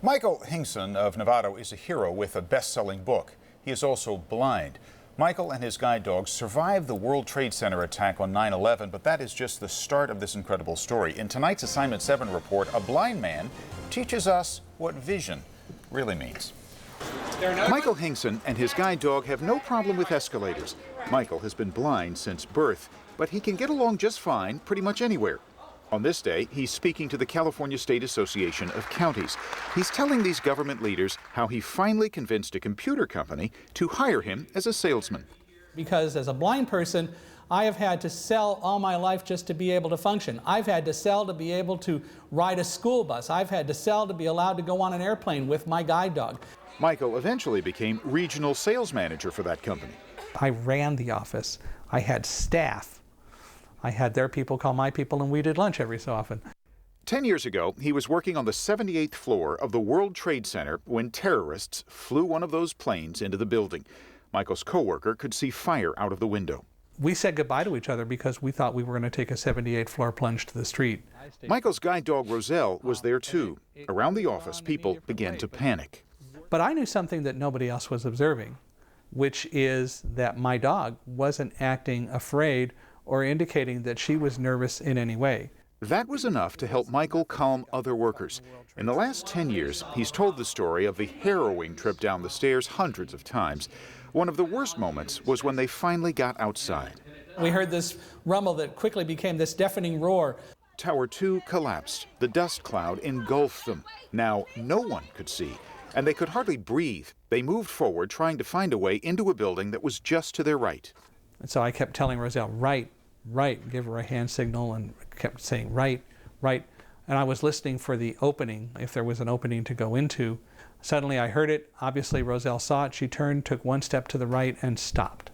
Michael Hingson of Novato is a hero with a best-selling book. He is also blind. Michael and his guide dog survived the World Trade Center attack on 9/11, but that is just the start of this incredible story. In tonight's Assignment 7 report, a blind man teaches us what vision really means. Michael Hingson and his guide dog have no problem with escalators. Michael has been blind since birth, but he can get along just fine pretty much anywhere. On this day, he's speaking to the California State Association of Counties. He's telling these government leaders how he finally convinced a computer company to hire him as a salesman. Because as a blind person, I have had to sell all my life just to be able to function. I've had to sell to be able to ride a school bus. I've had to sell to be allowed to go on an airplane with my guide dog. Michael eventually became regional sales manager for that company. I ran the office. I had staff. I had their people call my people, and we did lunch every so often. 10 years ago, he was working on the 78th floor of the World Trade Center when terrorists flew one of those planes into the building. Michael's coworker could see fire out of the window. We said goodbye to each other because we thought we were going to take a 78th floor plunge to the street. Michael's guide dog Roselle was there too. Around the office, people began to panic. But I knew something that nobody else was observing, which is that my dog wasn't acting afraid or indicating that she was nervous in any way. That was enough to help Michael calm other workers. In the last 10 years, he's told the story of the harrowing trip down the stairs hundreds of times. One of the worst moments was when they finally got outside. We heard this rumble that quickly became this deafening roar. Tower 2 collapsed. The dust cloud engulfed them. Now no one could see, and they could hardly breathe. They moved forward, trying to find a way into a building that was just to their right. And so I kept telling Roselle, right, right, give her a hand signal, and kept saying, right, right. And I was listening for the opening, if there was an opening to go into. Suddenly I heard it. Obviously Roselle saw it. She turned, took one step to the right, and stopped.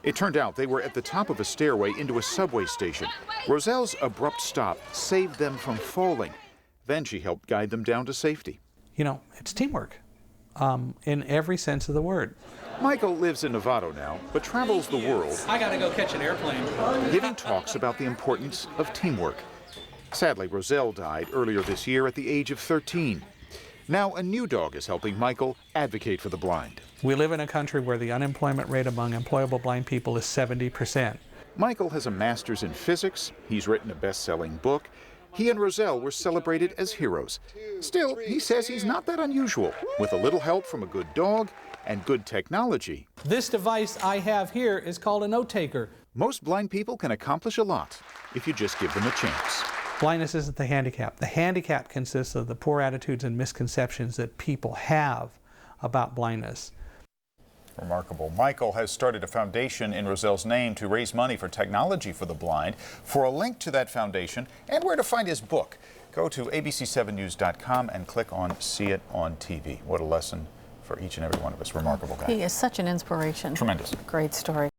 It turned out they were at the top of a stairway into a subway station. Roselle's abrupt stop saved them from falling. Then she helped guide them down to safety. You know, it's teamwork, in every sense of the word. Michael lives in Novato now, but travels the world. I gotta go catch an airplane. Giving talks about the importance of teamwork. Sadly, Roselle died earlier this year at the age of 13. Now a new dog is helping Michael advocate for the blind. We live in a country where the unemployment rate among employable blind people is 70%. Michael has a master's in physics. He's written a best-selling book. He and Roselle were celebrated as heroes. Still, he says he's not that unusual. With a little help from a good dog and good technology. This device I have here is called a note taker. Most blind people can accomplish a lot if you just give them a chance. Blindness isn't the handicap. The handicap consists of the poor attitudes and misconceptions that people have about blindness. Remarkable. Michael has started a foundation in Roselle's name to raise money for technology for the blind. For a link to that foundation and where to find his book, go to abc7news.com and click on See It on TV. What a lesson for each and every one of us. Remarkable guy. He is such an inspiration. Tremendous. Great story.